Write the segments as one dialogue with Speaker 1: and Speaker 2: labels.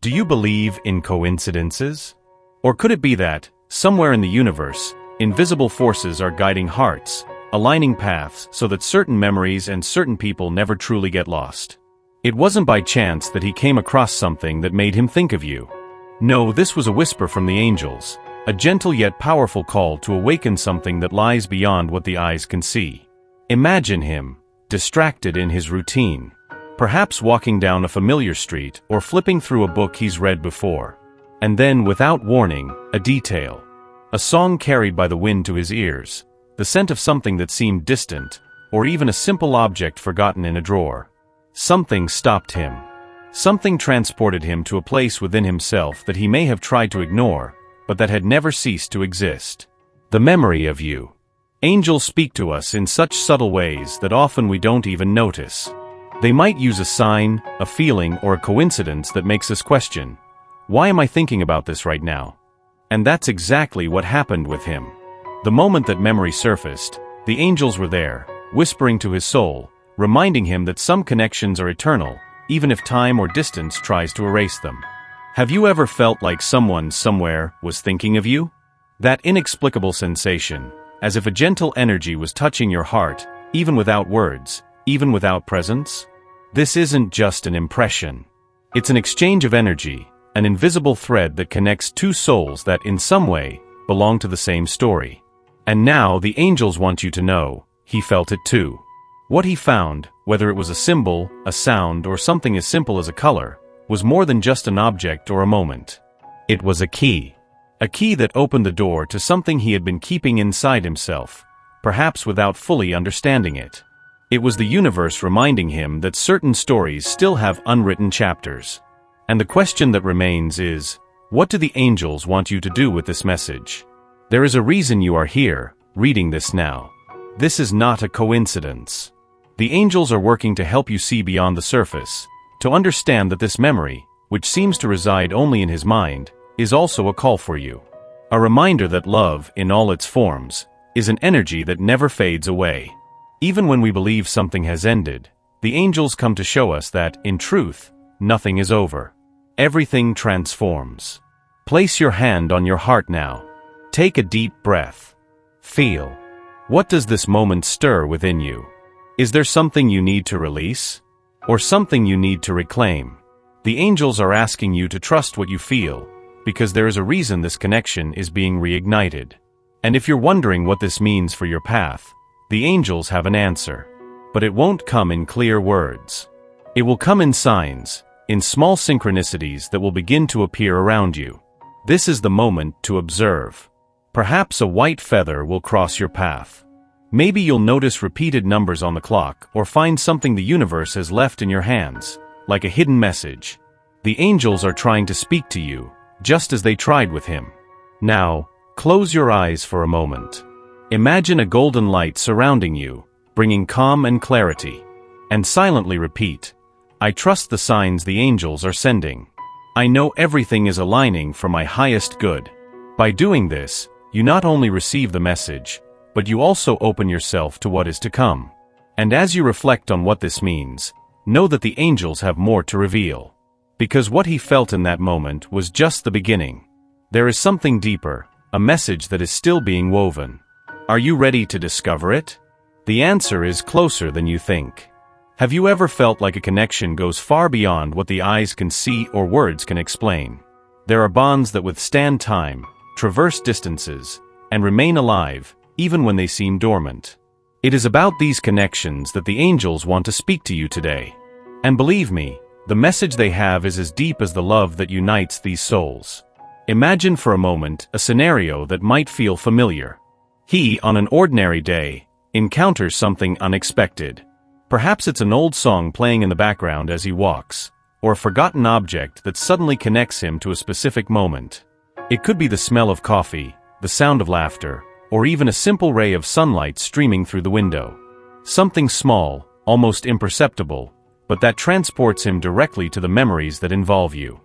Speaker 1: Do you believe in coincidences? Or could it be that, somewhere in the universe, invisible forces are guiding hearts, aligning paths so that certain memories and certain people never truly get lost? It wasn't by chance that he came across something that made him think of you. No, this was a whisper from the angels, a gentle yet powerful call to awaken something that lies beyond what the eyes can see. Imagine him, distracted in his routine, perhaps walking down a familiar street or flipping through a book he's read before. And then, without warning, a detail. A song carried by the wind to his ears, the scent of something that seemed distant, or even a simple object forgotten in a drawer. Something stopped him. Something transported him to a place within himself that he may have tried to ignore, but that had never ceased to exist. The memory of you. Angels speak to us in such subtle ways that often we don't even notice. They might use a sign, a feeling, or a coincidence that makes us question, why am I thinking about this right now? And that's exactly what happened with him. The moment that memory surfaced, the angels were there, whispering to his soul, reminding him that some connections are eternal, even if time or distance tries to erase them. Have you ever felt like someone somewhere was thinking of you? That inexplicable sensation, as if a gentle energy was touching your heart, even without words, even without presence? This isn't just an impression. It's an exchange of energy, an invisible thread that connects two souls that, in some way, belong to the same story. And now the angels want you to know, he felt it too. What he found, whether it was a symbol, a sound, or something as simple as a color, was more than just an object or a moment. It was a key. A key that opened the door to something he had been keeping inside himself, perhaps without fully understanding it. It was the universe reminding him that certain stories still have unwritten chapters. And the question that remains is, what do the angels want you to do with this message? There is a reason you are here, reading this now. This is not a coincidence. The angels are working to help you see beyond the surface, to understand that this memory, which seems to reside only in his mind, is also a call for you. A reminder that love, in all its forms, is an energy that never fades away. Even when we believe something has ended, the angels come to show us that, in truth, nothing is over. Everything transforms. Place your hand on your heart now. Take a deep breath. Feel. What does this moment stir within you? Is there something you need to release? Or something you need to reclaim? The angels are asking you to trust what you feel, because there is a reason this connection is being reignited. And if you're wondering what this means for your path, the angels have an answer. But it won't come in clear words. It will come in signs, in small synchronicities that will begin to appear around you. This is the moment to observe. Perhaps a white feather will cross your path. Maybe you'll notice repeated numbers on the clock or find something the universe has left in your hands, like a hidden message. The angels are trying to speak to you, just as they tried with him. Now, close your eyes for a moment. Imagine a golden light surrounding you, bringing calm and clarity. And silently repeat, I trust the signs the angels are sending. I know everything is aligning for my highest good. By doing this, you not only receive the message, but you also open yourself to what is to come. And as you reflect on what this means, know that the angels have more to reveal. Because what he felt in that moment was just the beginning. There is something deeper, a message that is still being woven. Are you ready to discover it? The answer is closer than you think. Have you ever felt like a connection goes far beyond what the eyes can see or words can explain? There are bonds that withstand time, traverse distances, and remain alive, even when they seem dormant. It is about these connections that the angels want to speak to you today. And believe me, the message they have is as deep as the love that unites these souls. Imagine for a moment a scenario that might feel familiar. He, on an ordinary day, encounters something unexpected. Perhaps it's an old song playing in the background as he walks, or a forgotten object that suddenly connects him to a specific moment. It could be the smell of coffee, the sound of laughter, or even a simple ray of sunlight streaming through the window. Something small, almost imperceptible, but that transports him directly to the memories that involve you.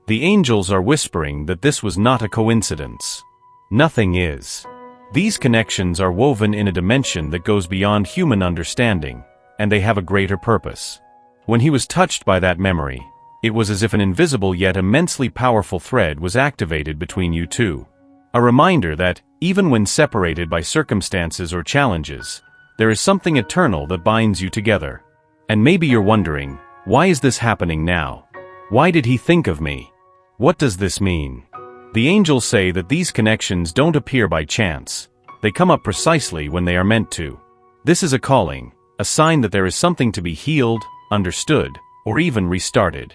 Speaker 1: The angels are whispering that this was not a coincidence. Nothing is. These connections are woven in a dimension that goes beyond human understanding, and they have a greater purpose. When he was touched by that memory, It was as if an invisible yet immensely powerful thread was activated between you two. A reminder that, even when separated by circumstances or challenges, there is something eternal that binds you together. And maybe you're wondering, why is this happening now? Why did he think of me? What does this mean? The angels say that these connections don't appear by chance. They come up precisely when they are meant to. This is a calling, a sign that there is something to be healed, understood, or even restarted.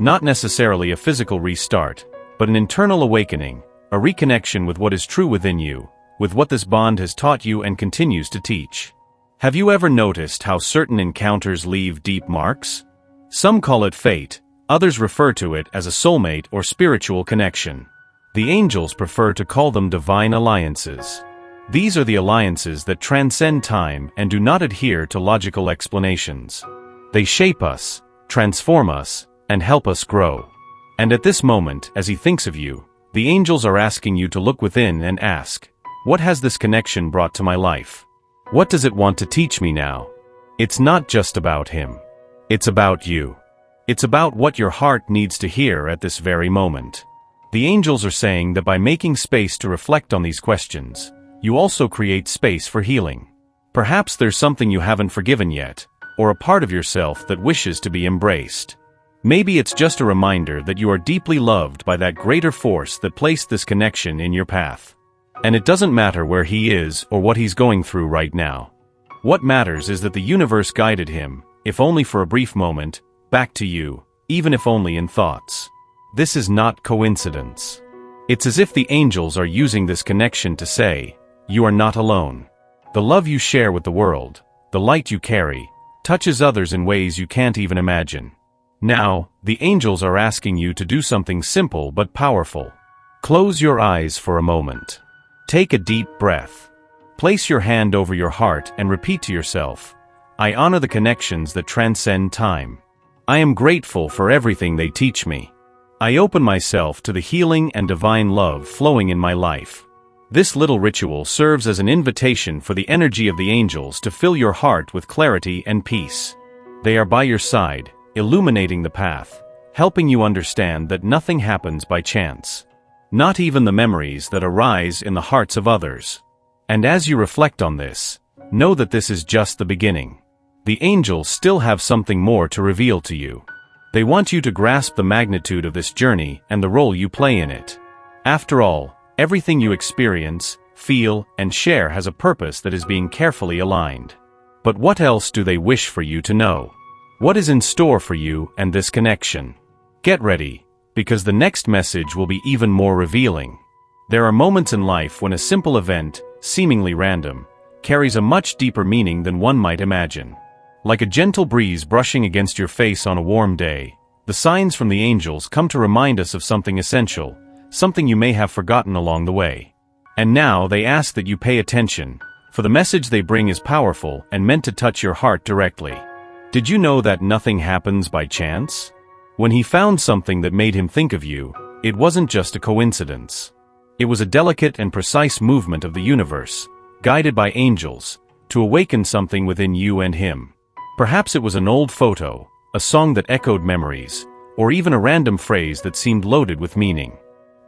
Speaker 1: Not necessarily a physical restart, but an internal awakening, a reconnection with what is true within you, with what this bond has taught you and continues to teach. Have you ever noticed how certain encounters leave deep marks? Some call it fate, others refer to it as a soulmate or spiritual connection. The angels prefer to call them divine alliances. These are the alliances that transcend time and do not adhere to logical explanations. They shape us, transform us, and help us grow. And at this moment, as he thinks of you, the angels are asking you to look within and ask, what has this connection brought to my life? What does it want to teach me now? It's not just about him. It's about you. It's about what your heart needs to hear at this very moment. The angels are saying that by making space to reflect on these questions, you also create space for healing. Perhaps there's something you haven't forgiven yet, or a part of yourself that wishes to be embraced. Maybe it's just a reminder that you are deeply loved by that greater force that placed this connection in your path. And it doesn't matter where he is or what he's going through right now. What matters is that the universe guided him, if only for a brief moment, back to you, even if only in thoughts. This is not coincidence. It's as if the angels are using this connection to say, you are not alone. The love you share with the world, the light you carry, touches others in ways you can't even imagine. Now, the angels are asking you to do something simple but powerful. Close your eyes for a moment. Take a deep breath. Place your hand over your heart and repeat to yourself, I honor the connections that transcend time. I am grateful for everything they teach me. I open myself to the healing and divine love flowing in my life. This little ritual serves as an invitation for the energy of the angels to fill your heart with clarity and peace. They are by your side, illuminating the path, helping you understand that nothing happens by chance. Not even the memories that arise in the hearts of others. And as you reflect on this, know that this is just the beginning. The angels still have something more to reveal to you. They want you to grasp the magnitude of this journey and the role you play in it. After all, everything you experience, feel, and share has a purpose that is being carefully aligned. But what else do they wish for you to know? What is in store for you and this connection? Get ready, because the next message will be even more revealing. There are moments in life when a simple event, seemingly random, carries a much deeper meaning than one might imagine. Like a gentle breeze brushing against your face on a warm day, the signs from the angels come to remind us of something essential, something you may have forgotten along the way. And now they ask that you pay attention, for the message they bring is powerful and meant to touch your heart directly. Did you know that nothing happens by chance? When he found something that made him think of you, it wasn't just a coincidence. It was a delicate and precise movement of the universe, guided by angels, to awaken something within you and him. Perhaps it was an old photo, a song that echoed memories, or even a random phrase that seemed loaded with meaning.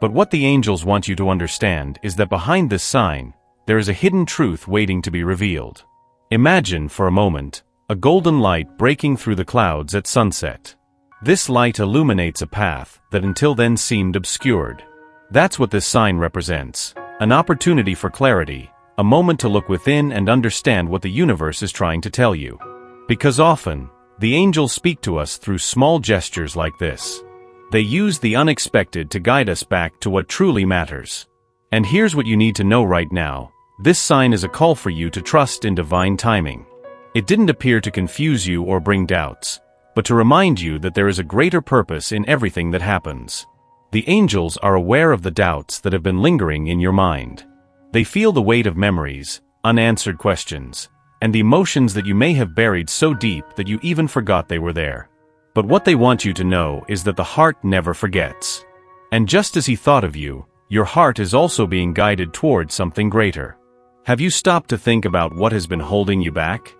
Speaker 1: But what the angels want you to understand is that behind this sign, there is a hidden truth waiting to be revealed. Imagine, for a moment, a golden light breaking through the clouds at sunset. This light illuminates a path that until then seemed obscured. That's what this sign represents, an opportunity for clarity, a moment to look within and understand what the universe is trying to tell you. Because often, the angels speak to us through small gestures like this. They use the unexpected to guide us back to what truly matters. And here's what you need to know right now. This sign is a call for you to trust in divine timing. It didn't appear to confuse you or bring doubts, but to remind you that there is a greater purpose in everything that happens. The angels are aware of the doubts that have been lingering in your mind. They feel the weight of memories, unanswered questions, and the emotions that you may have buried so deep that you even forgot they were there. But what they want you to know is that the heart never forgets. And just as he thought of you, your heart is also being guided towards something greater. Have you stopped to think about what has been holding you back?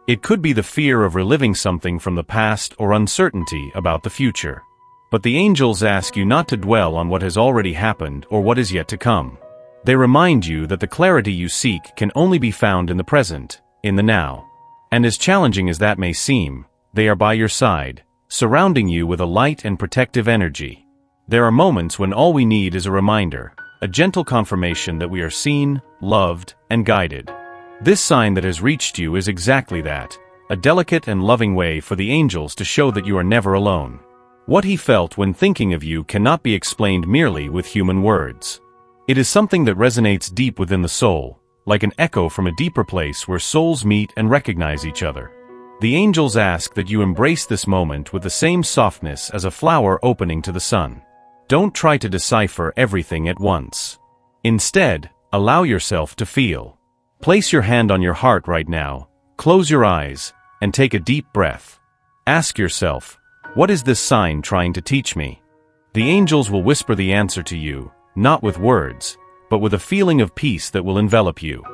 Speaker 1: It could be the fear of reliving something from the past or uncertainty about the future. But the angels ask you not to dwell on what has already happened or what is yet to come. They remind you that the clarity you seek can only be found in the present, in the now. And as challenging as that may seem, they are by your side, surrounding you with a light and protective energy. There are moments when all we need is a reminder, a gentle confirmation that we are seen, loved, and guided. This sign that has reached you is exactly that, a delicate and loving way for the angels to show that you are never alone. What he felt when thinking of you cannot be explained merely with human words. It is something that resonates deep within the soul, like an echo from a deeper place where souls meet and recognize each other. The angels ask that you embrace this moment with the same softness as a flower opening to the sun. Don't try to decipher everything at once. Instead, allow yourself to feel. Place your hand on your heart right now, close your eyes, and take a deep breath. Ask yourself, what is this sign trying to teach me? The angels will whisper the answer to you, not with words, but with a feeling of peace that will envelop you.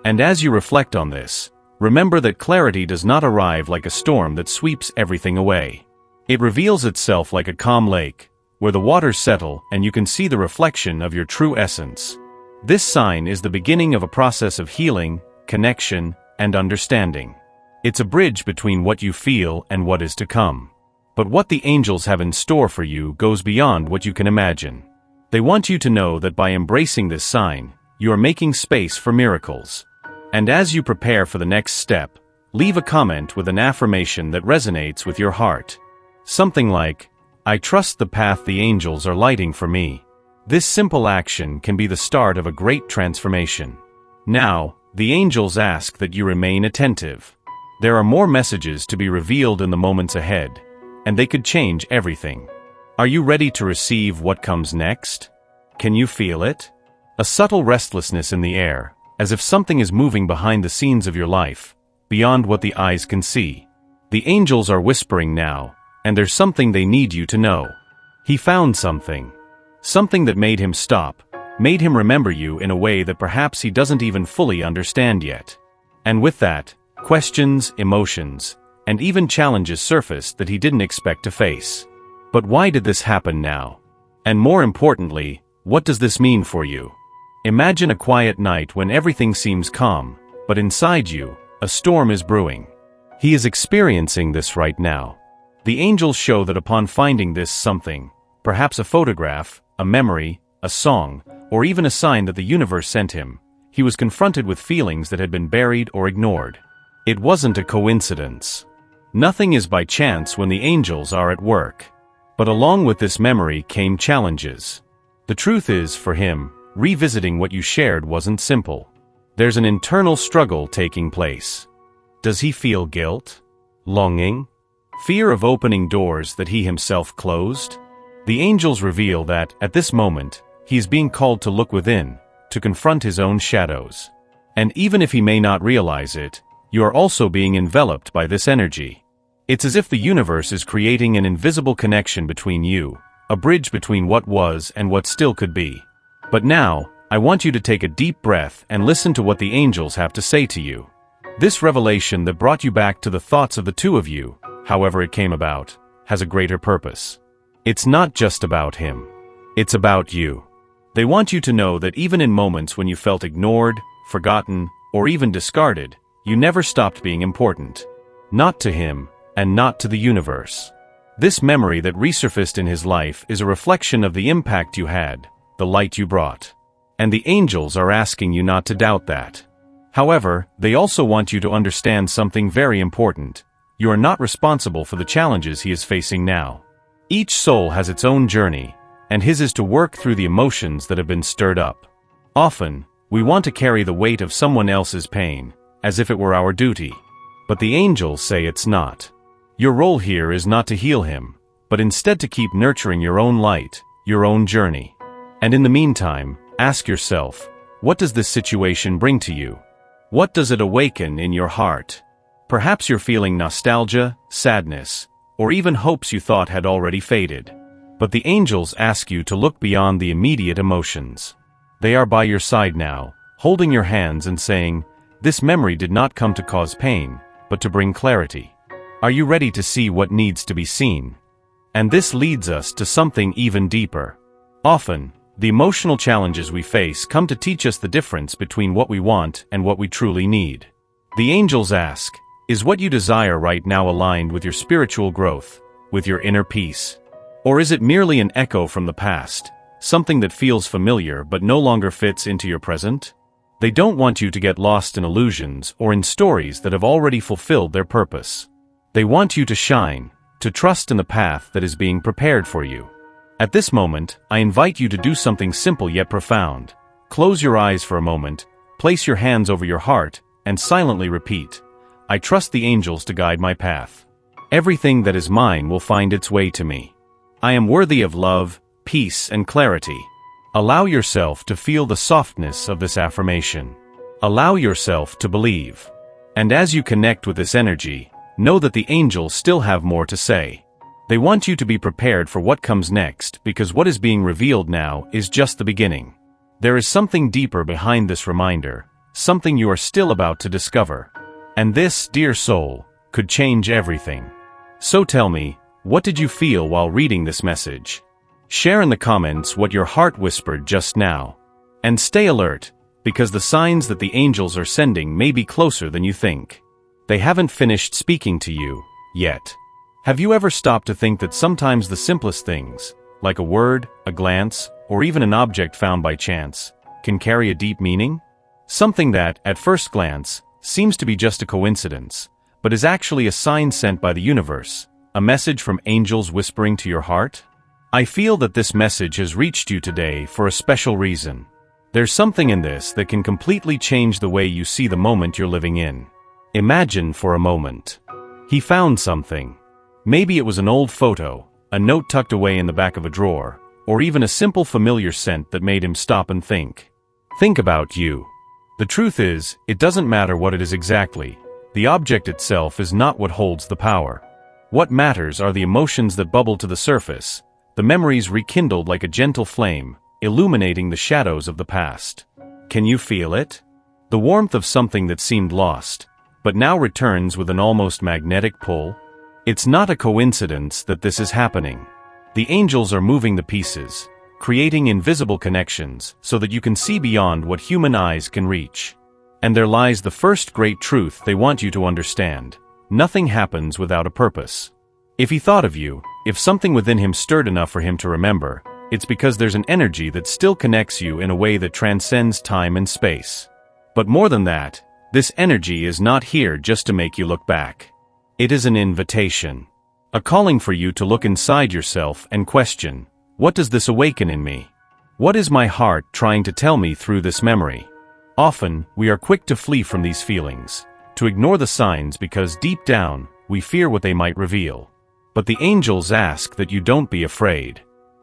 Speaker 1: And as you reflect on this, remember that clarity does not arrive like a storm that sweeps everything away. It reveals itself like a calm lake, where the waters settle and you can see the reflection of your true essence. This sign is the beginning of a process of healing, connection, and understanding. It's a bridge between what you feel and what is to come. But what the angels have in store for you goes beyond what you can imagine. They want you to know that by embracing this sign, you are making space for miracles. And as you prepare for the next step, leave a comment with an affirmation that resonates with your heart. Something like, I trust the path the angels are lighting for me. This simple action can be the start of a great transformation. Now, the angels ask that you remain attentive. There are more messages to be revealed in the moments ahead, and they could change everything. Are you ready to receive what comes next? Can you feel it? A subtle restlessness in the air, as if something is moving behind the scenes of your life, beyond what the eyes can see. The angels are whispering now, and there's something they need you to know. He found something. Something that made him stop, made him remember you in a way that perhaps he doesn't even fully understand yet. And with that, questions, emotions, and even challenges surfaced that he didn't expect to face. But why did this happen now? And more importantly, what does this mean for you? Imagine a quiet night when everything seems calm, but inside you, a storm is brewing. He is experiencing this right now. The angels show that upon finding this something, perhaps a photograph, a memory, a song, or even a sign that the universe sent him, he was confronted with feelings that had been buried or ignored. It wasn't a coincidence. Nothing is by chance when the angels are at work. But along with this memory came challenges. The truth is, for him, revisiting what you shared wasn't simple. There's an internal struggle taking place. Does he feel guilt? Longing? Fear of opening doors that he himself closed? The angels reveal that, at this moment, he is being called to look within, to confront his own shadows. And even if he may not realize it, you are also being enveloped by this energy. It's as if the universe is creating an invisible connection between you, a bridge between what was and what still could be. But now, I want you to take a deep breath and listen to what the angels have to say to you. This revelation that brought you back to the thoughts of the two of you, however it came about, has a greater purpose. It's not just about him. It's about you. They want you to know that even in moments when you felt ignored, forgotten, or even discarded, you never stopped being important. Not to him, and not to the universe. This memory that resurfaced in his life is a reflection of the impact you had, the light you brought. And the angels are asking you not to doubt that. However, they also want you to understand something very important. You are not responsible for the challenges he is facing now. Each soul has its own journey, and his is to work through the emotions that have been stirred up. Often, we want to carry the weight of someone else's pain, as if it were our duty. But the angels say it's not. Your role here is not to heal him, but instead to keep nurturing your own light, your own journey. And in the meantime, ask yourself, what does this situation bring to you? What does it awaken in your heart? Perhaps you're feeling nostalgia, sadness, or even hopes you thought had already faded. But the angels ask you to look beyond the immediate emotions. They are by your side now, holding your hands and saying, this memory did not come to cause pain, but to bring clarity. Are you ready to see what needs to be seen? And this leads us to something even deeper. Often, the emotional challenges we face come to teach us the difference between what we want and what we truly need. The angels ask, is what you desire right now aligned with your spiritual growth, with your inner peace? Or is it merely an echo from the past, something that feels familiar but no longer fits into your present? They don't want you to get lost in illusions or in stories that have already fulfilled their purpose. They want you to shine, to trust in the path that is being prepared for you. At this moment, I invite you to do something simple yet profound. Close your eyes for a moment, place your hands over your heart, and silently repeat, I trust the angels to guide my path. Everything that is mine will find its way to me. I am worthy of love, peace, and clarity. Allow yourself to feel the softness of this affirmation. Allow yourself to believe. And as you connect with this energy, know that the angels still have more to say. They want you to be prepared for what comes next because what is being revealed now is just the beginning. There is something deeper behind this reminder, something you are still about to discover. And this, dear soul, could change everything. So tell me, what did you feel while reading this message? Share in the comments what your heart whispered just now. And stay alert, because the signs that the angels are sending may be closer than you think. They haven't finished speaking to you, yet. Have you ever stopped to think that sometimes the simplest things, like a word, a glance, or even an object found by chance, can carry a deep meaning? Something that, at first glance, seems to be just a coincidence, but is actually a sign sent by the universe, a message from angels whispering to your heart? I feel that this message has reached you today for a special reason. There's something in this that can completely change the way you see the moment you're living in. Imagine for a moment. He found something. Maybe it was an old photo, a note tucked away in the back of a drawer, or even a simple familiar scent that made him stop and think. Think about you. The truth is, it doesn't matter what it is exactly. The object itself is not what holds the power. What matters are the emotions that bubble to the surface, the memories rekindled like a gentle flame, illuminating the shadows of the past. Can you feel it? The warmth of something that seemed lost, but now returns with an almost magnetic pull? It's not a coincidence that this is happening. The angels are moving the pieces, creating invisible connections so that you can see beyond what human eyes can reach. And there lies the first great truth they want you to understand. Nothing happens without a purpose. If he thought of you, if something within him stirred enough for him to remember, it's because there's an energy that still connects you in a way that transcends time and space. But more than that, this energy is not here just to make you look back. It is an invitation. A calling for you to look inside yourself and question, what does this awaken in me? What is my heart trying to tell me through this memory? Often, we are quick to flee from these feelings, to ignore the signs because deep down, we fear what they might reveal. But the angels ask that you don't be afraid.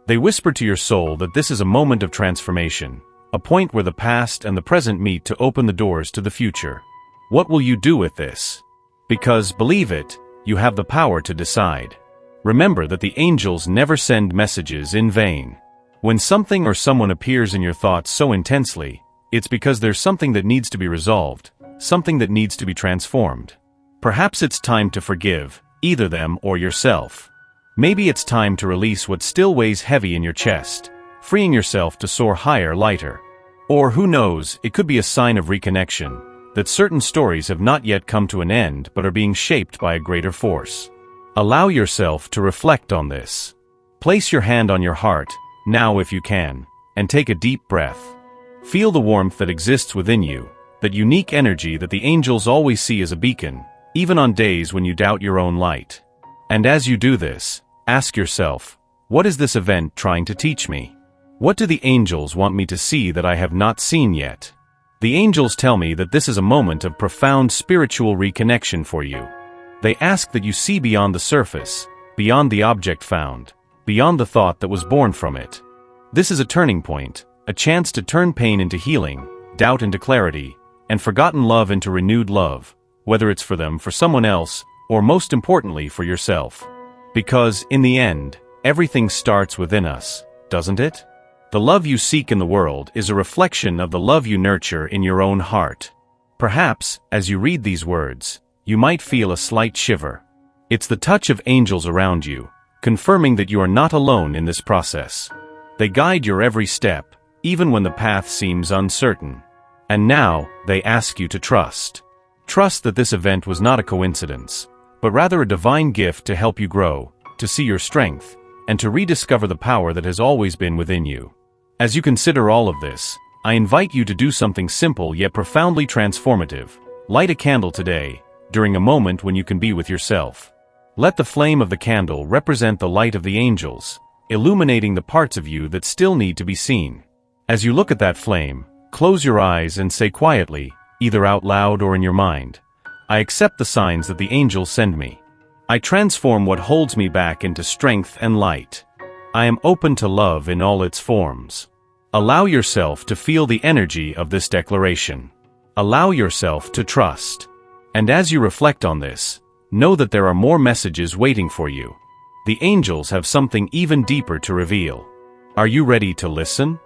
Speaker 1: They whisper to your soul that this is a moment of transformation, a point where the past and the present meet to open the doors to the future. What will you do with this? Because, believe it, you have the power to decide. Remember that the angels never send messages in vain. When something or someone appears in your thoughts so intensely, it's because there's something that needs to be resolved, something that needs to be transformed. Perhaps it's time to forgive, either them or yourself. Maybe it's time to release what still weighs heavy in your chest, freeing yourself to soar higher, lighter. Or who knows, it could be a sign of reconnection, that certain stories have not yet come to an end but are being shaped by a greater force. Allow yourself to reflect on this. Place your hand on your heart, now if you can, and take a deep breath. Feel the warmth that exists within you, that unique energy that the angels always see as a beacon, even on days when you doubt your own light. And as you do this, ask yourself, what is this event trying to teach me? What do the angels want me to see that I have not seen yet? The angels tell me that this is a moment of profound spiritual reconnection for you. They ask that you see beyond the surface, beyond the object found, beyond the thought that was born from it. This is a turning point, a chance to turn pain into healing, doubt into clarity, and forgotten love into renewed love, whether it's for them, for someone else, or most importantly for yourself. Because, in the end, everything starts within us, doesn't it? The love you seek in the world is a reflection of the love you nurture in your own heart. Perhaps, as you read these words, you might feel a slight shiver. It's the touch of angels around you, confirming that you are not alone in this process. They guide your every step, even when the path seems uncertain. And now, they ask you to trust. Trust that this event was not a coincidence, but rather a divine gift to help you grow, to see your strength, and to rediscover the power that has always been within you. As you consider all of this, I invite you to do something simple yet profoundly transformative. Light a candle today, during a moment when you can be with yourself. Let the flame of the candle represent the light of the angels, illuminating the parts of you that still need to be seen. As you look at that flame, close your eyes and say quietly, either out loud or in your mind, I accept the signs that the angels send me. I transform what holds me back into strength and light. I am open to love in all its forms. Allow yourself to feel the energy of this declaration. Allow yourself to trust. And as you reflect on this, know that there are more messages waiting for you. The angels have something even deeper to reveal. Are you ready to listen?